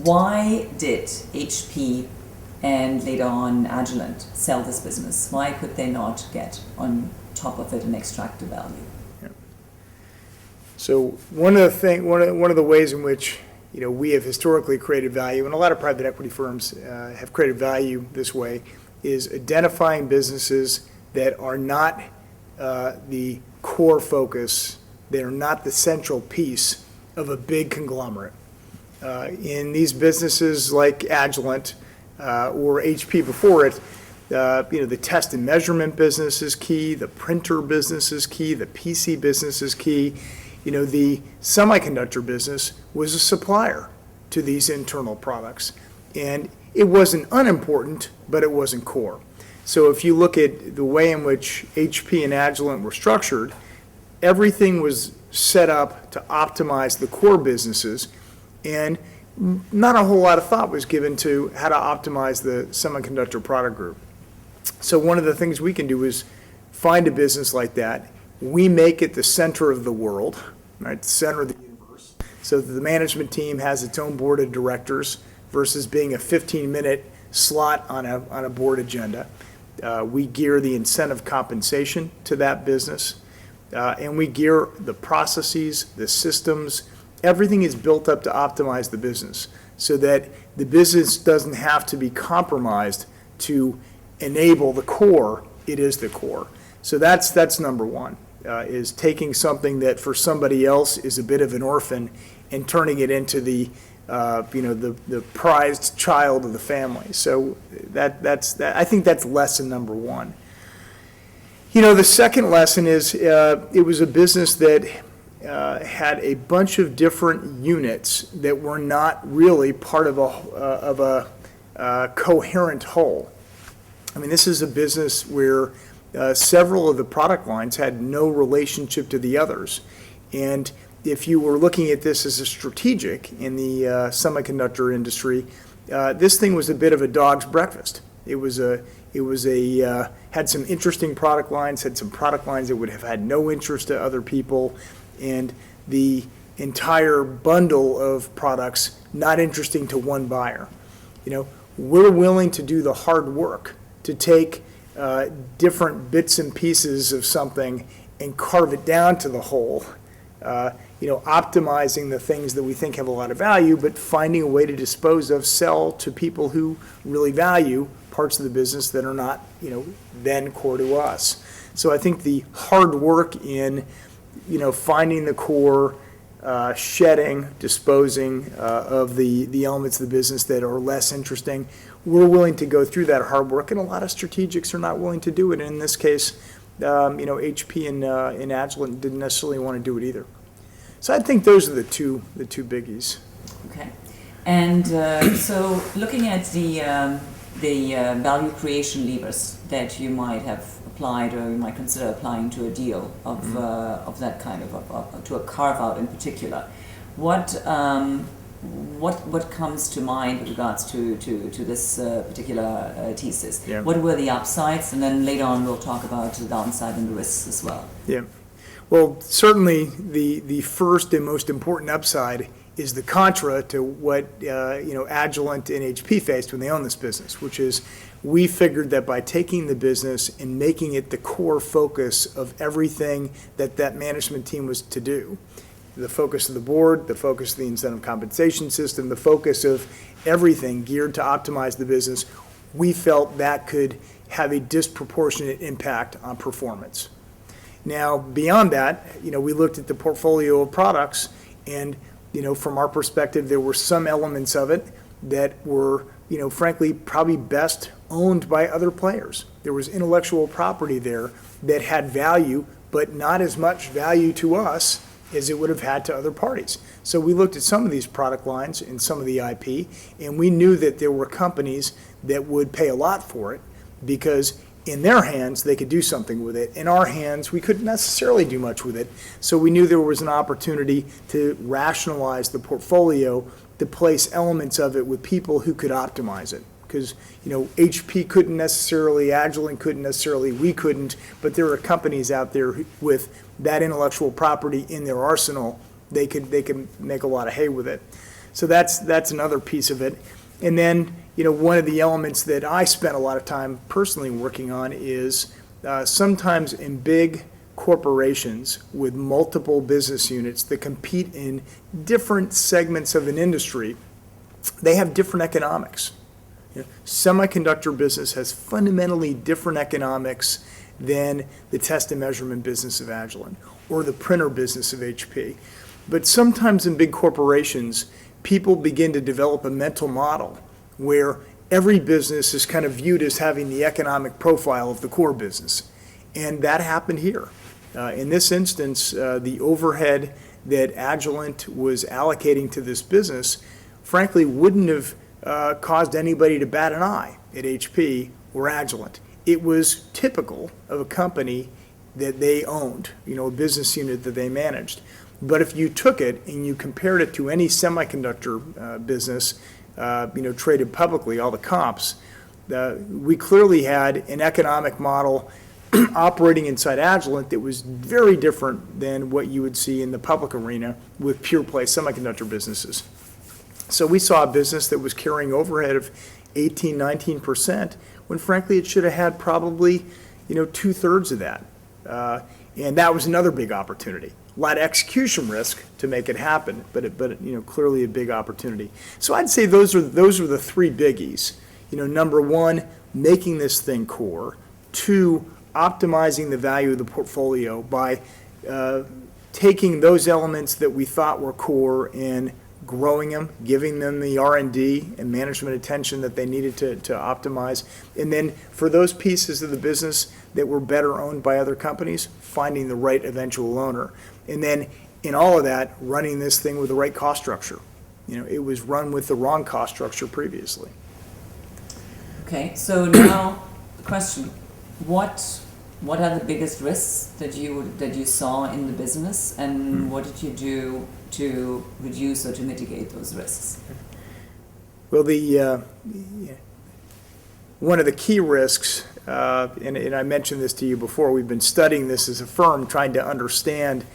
Why did HP and later on Agilent sell this business? Why could they not get on top of it and extract the value? Yeah. So one of the ways in which we have historically created value, and a lot of private equity firms have created value this way, is identifying businesses that are not the core focus, they are not the central piece of a big conglomerate. In these businesses like Agilent or HP before it, the test and measurement business is key, the printer business is key, the PC business is key. The semiconductor business was a supplier to these internal products. And it wasn't unimportant, but it wasn't core. So if you look at the way in which HP and Agilent were structured, everything was set up to optimize the core businesses, and not a whole lot of thought was given to how to optimize the semiconductor product group. So one of the things we can do is find a business like that. We make it the center of the world, right, the center of the universe, so that the management team has its own board of directors versus being a 15-minute slot on a board agenda. We gear the incentive compensation to that business, and we gear the processes, the systems. Everything is built up to optimize the business so that the business doesn't have to be compromised to enable the core. It is the core. So that's number one, is taking something that for somebody else is a bit of an orphan and turning it into the prized child of the family. So that's I think that's lesson number one. The second lesson is it was a business that had a bunch of different units that were not really part of a coherent whole. I mean, this is a business where several of the product lines had no relationship to the others. And if you were looking at this as a strategic in the semiconductor industry, this thing was a bit of a dog's breakfast. It had some interesting product lines, had some product lines that would have had no interest to other people, and the entire bundle of products not interesting to one buyer. We're willing to do the hard work to take different bits and pieces of something and carve it down to the whole, optimizing the things that we think have a lot of value, but finding a way to dispose of, sell to people who really value parts of the business that are not, then core to us. So I think the hard work in, finding the core, shedding, disposing of the elements of the business that are less interesting, we're willing to go through that hard work, and a lot of strategics are not willing to do it. And in this case, HP and Agilent didn't necessarily want to do it either. So I think those are the two biggies. Okay, and so looking at the value creation levers that you might have applied or you might consider applying to a deal of that kind of to a carve out in particular, what comes to mind with regards to this particular thesis? Yeah. What were the upsides, and then later on we'll talk about the downside and the risks as well. Yeah. Well, certainly the first and most important upside is the contra to what Agilent and HP faced when they owned this business, which is we figured that by taking the business and making it the core focus of everything that management team was to do, the focus of the board, the focus of the incentive compensation system, the focus of everything geared to optimize the business, we felt that could have a disproportionate impact on performance. Now, beyond that, we looked at the portfolio of products, and from our perspective, there were some elements of it that were, frankly, probably best owned by other players. There was intellectual property there that had value, but not as much value to us as it would have had to other parties. So we looked at some of these product lines and some of the IP, and we knew that there were companies that would pay a lot for it because in their hands, they could do something with it. In our hands, we couldn't necessarily do much with it. So we knew there was an opportunity to rationalize the portfolio, to place elements of it with people who could optimize it. Because, HP couldn't necessarily, Agilent couldn't necessarily, we couldn't, but there are companies out there with that intellectual property in their arsenal. They could make a lot of hay with it. So that's another piece of it. And then, one of the elements that I spent a lot of time personally working on is sometimes in big corporations with multiple business units that compete in different segments of an industry, they have different economics. Semiconductor business has fundamentally different economics than the test and measurement business of Agilent or the printer business of HP. But sometimes in big corporations, people begin to develop a mental model where every business is kind of viewed as having the economic profile of the core business. And that happened here. In this instance, the overhead that Agilent was allocating to this business, frankly, wouldn't have caused anybody to bat an eye at HP or Agilent. It was typical of a company that they owned, a business unit that they managed. But if you took it and you compared it to any semiconductor business, traded publicly, all the comps, we clearly had an economic model operating inside Agilent that was very different than what you would see in the public arena with pure play semiconductor businesses. So we saw a business that was carrying overhead of 18, 19%, when frankly it should have had probably, 2/3 of that. And that was another big opportunity. A lot of execution risk to make it happen, but clearly a big opportunity. So I'd say those are the three biggies. Number one, making this thing core. Two, optimizing the value of the portfolio by taking those elements that we thought were core and growing them, giving them the R&D and management attention that they needed to optimize. And then for those pieces of the business that were better owned by other companies, finding the right eventual owner. And then in all of that, running this thing with the right cost structure. It was run with the wrong cost structure previously. Okay, so now the question, what are the biggest risks that you saw in the business, and what did you do to reduce or to mitigate those risks? Well, one of the key risks, and I mentioned this to you before, we've been studying this as a firm, trying to understand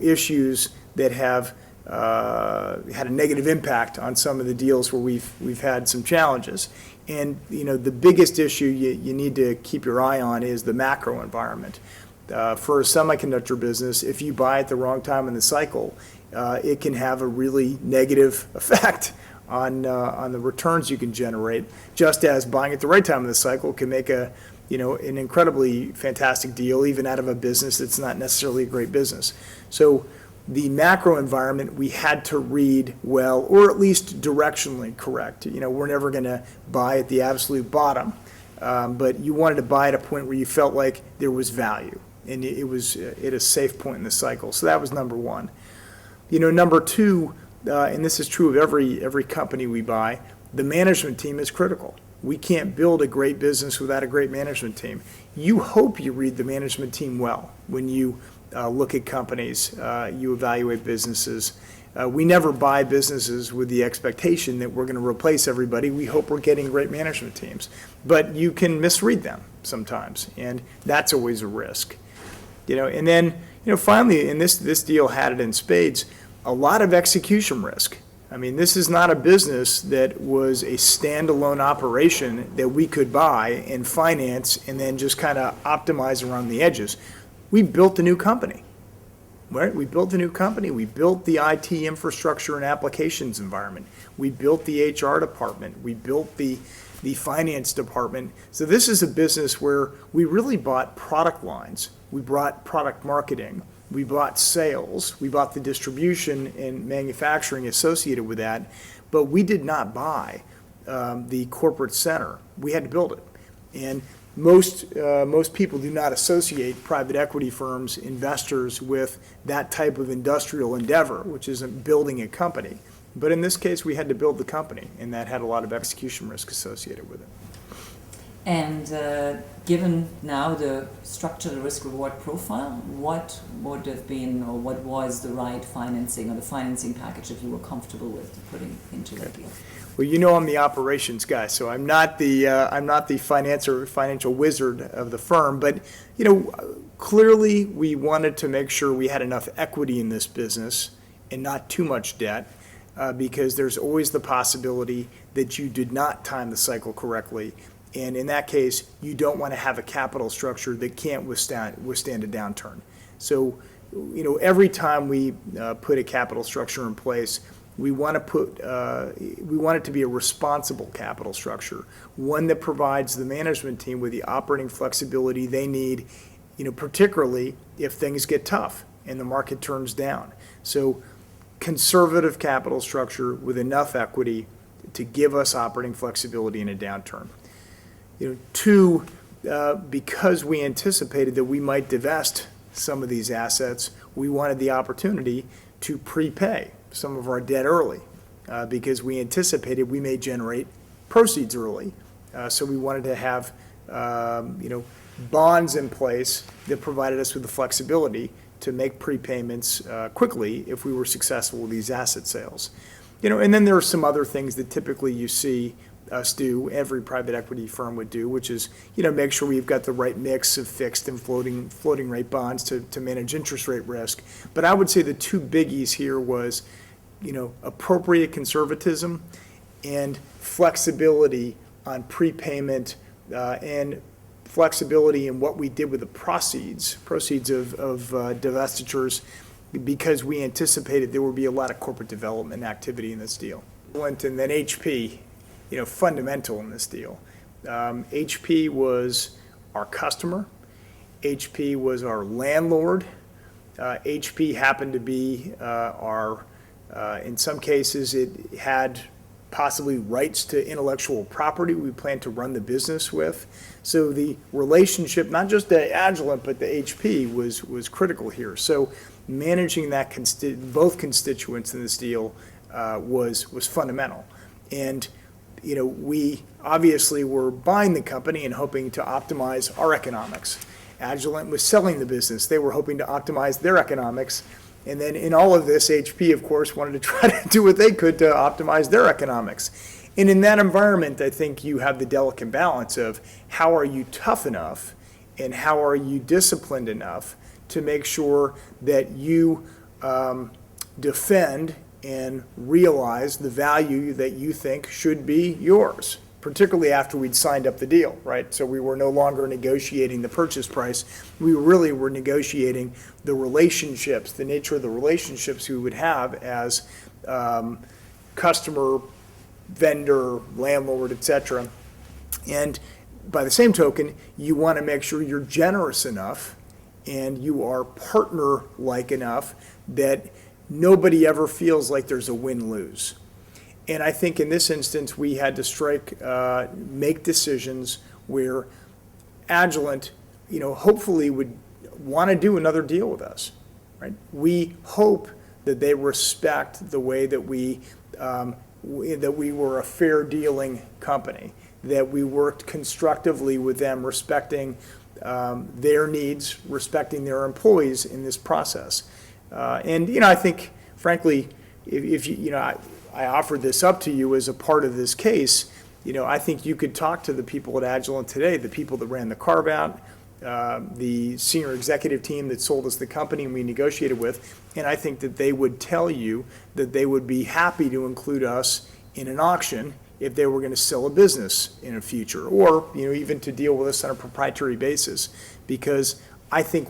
issues that have had a negative impact on some of the deals where we've had some challenges. And the biggest issue you need to keep your eye on is the macro environment. For a semiconductor business, if you buy at the wrong time in the cycle, it can have a really negative effect on the returns you can generate, just as buying at the right time in the cycle can make an incredibly fantastic deal, even out of a business that's not necessarily a great business. So the macro environment we had to read well, or at least directionally correct. We're never going to buy at the absolute bottom, but you wanted to buy at a point where you felt like there was value, and it was at a safe point in the cycle. So that was number one. Number two, and this is true of every company we buy, the management team is critical. We can't build a great business without a great management team. You hope you read the management team well when you look at companies, you evaluate businesses. We never buy businesses with the expectation that we're going to replace everybody. We hope we're getting great management teams. But you can misread them sometimes, and that's always a risk. And then, finally, and this deal had it in spades, a lot of execution risk. I mean, this is not a business that was a standalone operation that we could buy and finance and then just kind of optimize around the edges. We built a new company, right? We built a new company. We built the IT infrastructure and applications environment. We built the HR department. We built the finance department. So this is a business where we really bought product lines. We brought product marketing. We bought sales. We bought the distribution and manufacturing associated with that. But we did not buy the corporate center. We had to build it. And most people do not associate private equity firms, investors, with that type of industrial endeavor, which is building a company. But in this case, we had to build the company, and that had a lot of execution risk associated with it. And given now the structural risk-reward profile, what would have been, or what was the right financing or the financing package that you were comfortable with putting into that deal? Well, I'm the operations guy, so I'm not the financial wizard of the firm. But clearly we wanted to make sure we had enough equity in this business and not too much debt. because there's always the possibility that you did not time the cycle correctly. And in that case, you don't want to have a capital structure that can't withstand a downturn. So, every time we put a capital structure in place, we want it to be a responsible capital structure, one that provides the management team with the operating flexibility they need, particularly if things get tough and the market turns down. So conservative capital structure with enough equity to give us operating flexibility in a downturn. Two, because we anticipated that we might divest some of these assets, we wanted the opportunity to prepay some of our debt early because we anticipated we may generate proceeds early. So we wanted to have, bonds in place that provided us with the flexibility to make prepayments quickly if we were successful with these asset sales. And then there are some other things that typically you see us do, every private equity firm would do, which is, make sure we've got the right mix of fixed and floating rate bonds to manage interest rate risk. But I would say the two biggies here was, appropriate conservatism and flexibility on prepayment and flexibility in what we did with the proceeds of divestitures, because we anticipated there would be a lot of corporate development activity in this deal. And then HP, fundamental in this deal. HP was our customer. HP was our landlord. HP happened to be in some cases, it had possibly rights to intellectual property we plan to run the business with. So the relationship, not just to Agilent, but to HP was critical here. So managing that both constituents in this deal was fundamental. And we obviously were buying the company and hoping to optimize our economics. Agilent was selling the business. They were hoping to optimize their economics. And then in all of this, HP, of course, wanted to try to do what they could to optimize their economics. And in that environment, I think you have the delicate balance of how are you tough enough and how are you disciplined enough to make sure that you defend and realize the value that you think should be yours, particularly after we'd signed up the deal, right? So we were no longer negotiating the purchase price. We really were negotiating the relationships, the nature of the relationships we would have as customer, vendor, landlord, et cetera. And by the same token, you want to make sure you're generous enough and you are partner-like enough that nobody ever feels like there's a win-lose. And I think in this instance, we had to make decisions where Agilent, hopefully would want to do another deal with us, right? We hope that they respect the way that we were a fair dealing company, that we worked constructively with them, respecting their needs, respecting their employees in this process. And I think, frankly, if I offered this up to you as a part of this case, I think you could talk to the people at Agilent today, the people that ran the carve-out, the senior executive team that sold us the company and we negotiated with, and I think that they would tell you that they would be happy to include us in an auction if they were going to sell a business in the future, or even to deal with us on a proprietary basis, because I think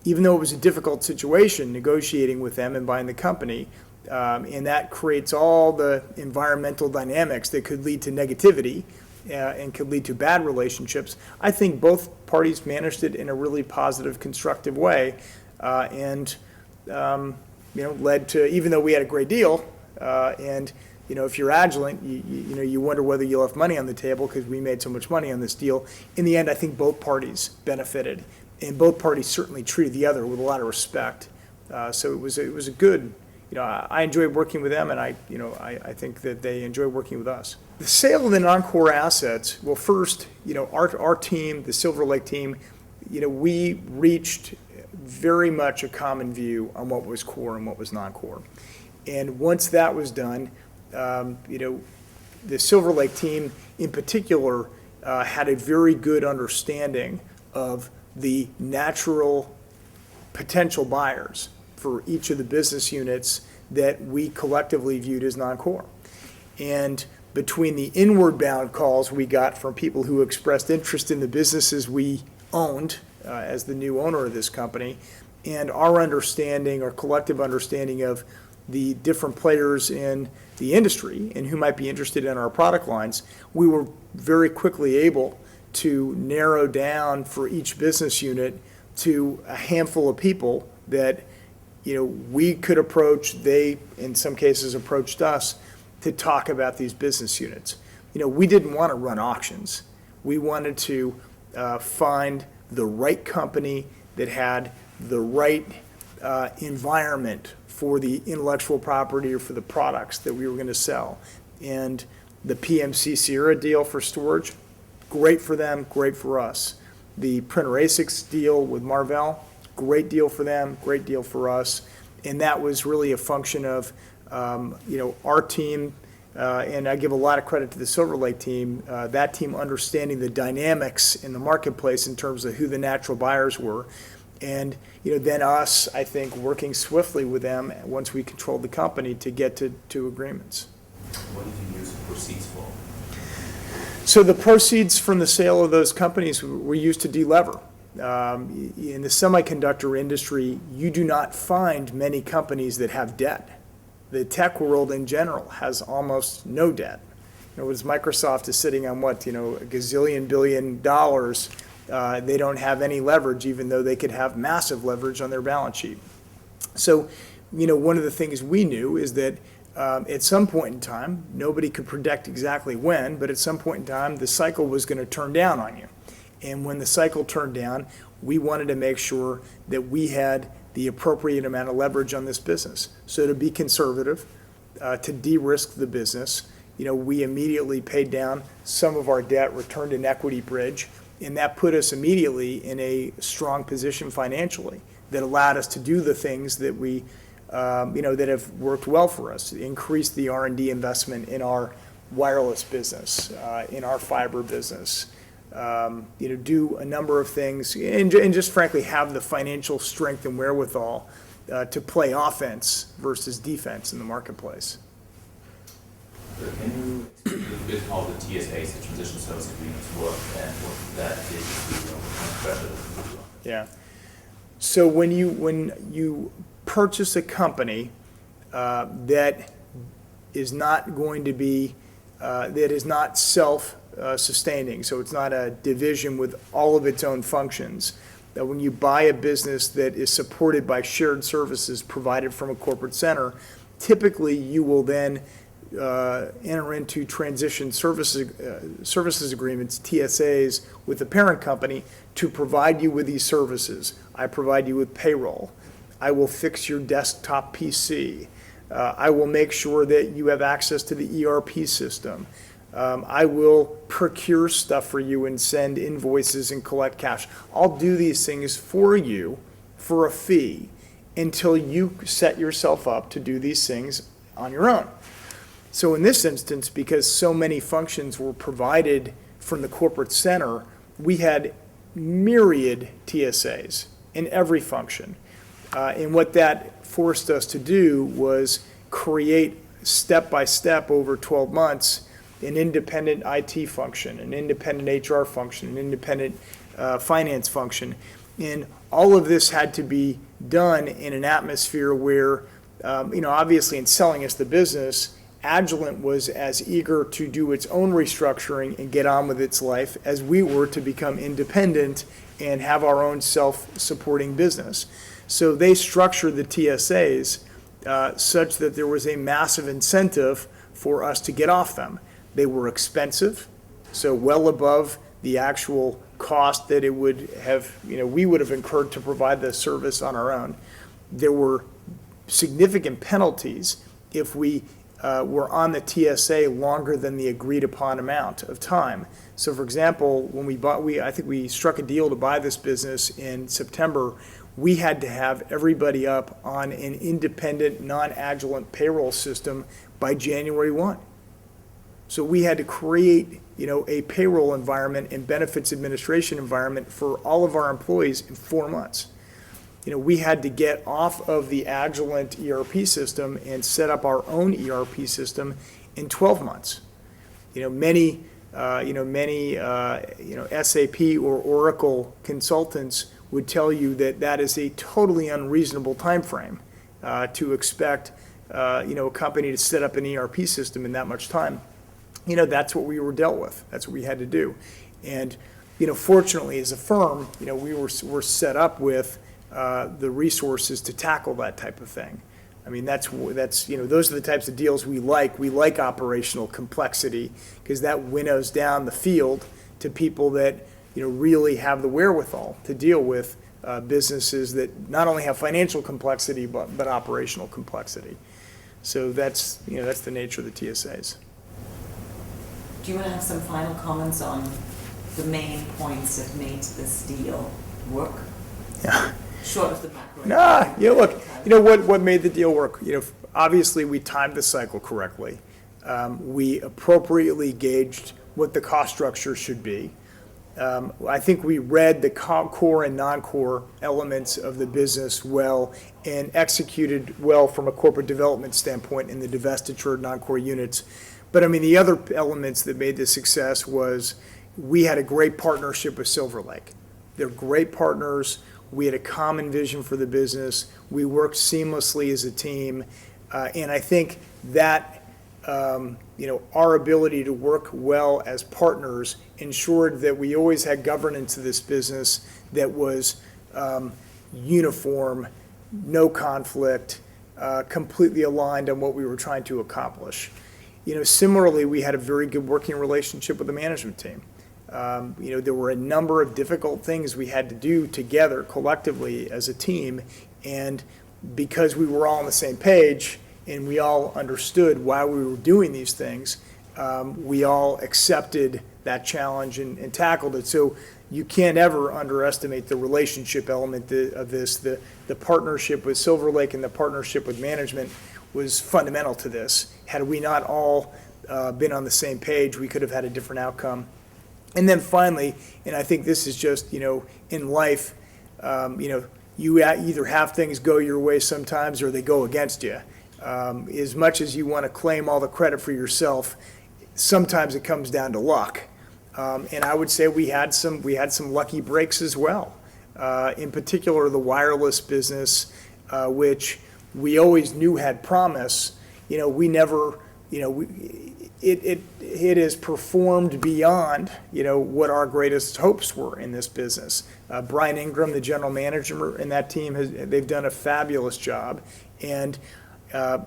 even though it was a difficult situation negotiating with them and buying the company, and that creates all the environmental dynamics that could lead to negativity and could lead to bad relationships, I think both parties managed it in a really positive, constructive way, and led to, even though we had a great deal, and if you're Agilent, you wonder whether you left money on the table because we made so much money on this deal. In the end, I think both parties benefited, and both parties certainly treated the other with a lot of respect. So it was a good. I enjoyed working with them, and I think that they enjoy working with us. The sale of the non-core assets. Well, first, our team, the Silver Lake team, we reached very much a common view on what was core and what was non-core. And once that was done, the Silver Lake team in particular had a very good understanding of the natural potential buyers for each of the business units that we collectively viewed as non-core. And between the inward bound calls we got from people who expressed interest in the businesses we owned as the new owner of this company, and our understanding, our collective understanding of the different players in the industry and who might be interested in our product lines, we were very quickly able to narrow down for each business unit to a handful of people that, you know, we could approach. They, in some cases, approached us to talk about these business units. You know, we didn't want to run auctions. We wanted to find the right company that had the right environment for the intellectual property or for the products that we were going to sell. And the PMC Sierra deal for storage, great for them, great for us. The Printer ASICs deal with Marvell, great deal for them, great deal for us. And that was really a function of, you know, our team, and I give a lot of credit to the Silver Lake team, that team understanding the dynamics in the marketplace in terms of who the natural buyers were. And, you know, then us, I think, working swiftly with them once we controlled the company to get to agreements. What did you use the proceeds for? So the proceeds from the sale of those companies were used to delever. In the semiconductor industry, you do not find many companies that have debt. The tech world in general has almost no debt. You know, as Microsoft is sitting on what, you know, a gazillion billion dollars, they don't have any leverage, even though they could have massive leverage on their balance sheet. So, you know, one of the things we knew is that at some point in time, nobody could predict exactly when, but at some point in time, the cycle was going to turn down on you. And when the cycle turned down, we wanted to make sure that we had the appropriate amount of leverage on this business. So to be conservative, to de-risk the business, you know, we immediately paid down some of our debt, returned an equity bridge, and that put us immediately in a strong position financially that allowed us to do the things that we, you know, that have worked well for us. Increase the R&D investment in our wireless business, in our fiber business, you know, do a number of things, and just frankly have the financial strength and wherewithal to play offense versus defense in the marketplace. Can you explain a little bit how the TSAs, the transition service agreements, work and what that is to, you know, what kind of pressure? Yeah. So when you purchase a company that is not going to be, that is not self-sustaining, so it's not a division with all of its own functions, that when you buy a business that is supported by shared services provided from a corporate center, typically you will then enter into transition services agreements, TSAs, with the parent company to provide you with these services. I provide you with payroll. I will fix your desktop PC. I will make sure that you have access to the ERP system. I will procure stuff for you and send invoices and collect cash. I'll do these things for you for a fee until you set yourself up to do these things on your own. So in this instance, because so many functions were provided from the corporate center, we had myriad TSAs in every function. And what that forced us to do was create step by step over 12 months an independent IT function, an independent HR function, an independent finance function. And all of this had to be done in an atmosphere where, you know, obviously in selling us the business, Agilent was as eager to do its own restructuring and get on with its life as we were to become independent and have our own self-supporting business. So they structured the TSAs such that there was a massive incentive for us to get off them. They were expensive, so well above the actual cost that it would have, you know, we would have incurred to provide the service on our own. There were significant penalties if we were on the TSA longer than the agreed upon amount of time. So for example, when I think we struck a deal to buy this business in September, we had to have everybody up on an independent, non-Agilent payroll system by January 1. So we had to create, you know, a payroll environment and benefits administration environment for all of our employees in 4 months. we had to get off of the Agilent ERP system and set up our own ERP system in 12 months. Many SAP or Oracle consultants would tell you that that is a totally unreasonable time frame to expect, a company to set up an ERP system in that much time. That's what we were dealt with. That's what we had to do. And, fortunately, as a firm, we're set up with the resources to tackle that type of thing. I mean, that's those are the types of deals we like. We like operational complexity because that winnows down the field to people that, really have the wherewithal to deal with businesses that not only have financial complexity, but operational complexity. So that's the nature of the TSAs. Do you want to have some final comments on the main points that made this deal work? Yeah. Short of the macro. Look, what made the deal work? Obviously we timed the cycle correctly. We appropriately gauged what the cost structure should be. I think we read the core and non-core elements of the business well and executed well from a corporate development standpoint in the divestiture of non-core units. But I mean, the other elements that made this success was we had a great partnership with Silver Lake. They're great partners. We had a common vision for the business. We worked seamlessly as a team. And I think that, our ability to work well as partners ensured that we always had governance of this business that was uniform, no conflict, completely aligned on what we were trying to accomplish. Similarly, we had a very good working relationship with the management team. There were a number of difficult things we had to do together collectively as a team, and because we were all on the same page and we all understood why we were doing these things, we all accepted that challenge and tackled it. So you can't ever underestimate the relationship element of this. The partnership with Silver Lake and the partnership with management was fundamental to this. Had we not all been on the same page, we could have had a different outcome. And then finally, and I think this is just, in life, you either have things go your way sometimes or they go against you. As much as you want to claim all the credit for yourself, sometimes it comes down to luck. And I would say we had some lucky breaks as well. In particular, the wireless business, which we always knew had promise. We never, it has performed beyond, what our greatest hopes were in this business. Brian Ingram, the general manager in that team, they've done a fabulous job. And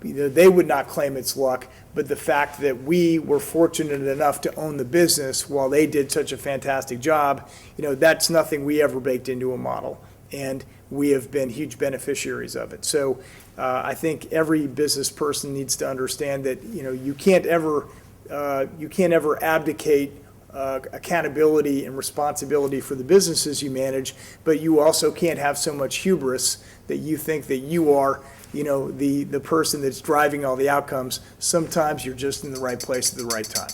they would not claim it's luck, but the fact that we were fortunate enough to own the business while they did such a fantastic job, that's nothing we ever baked into a model. And we have been huge beneficiaries of it. So I think every business person needs to understand that, you can't ever abdicate accountability and responsibility for the businesses you manage, but you also can't have so much hubris that you think that you are, the person that's driving all the outcomes. Sometimes you're just in the right place at the right time.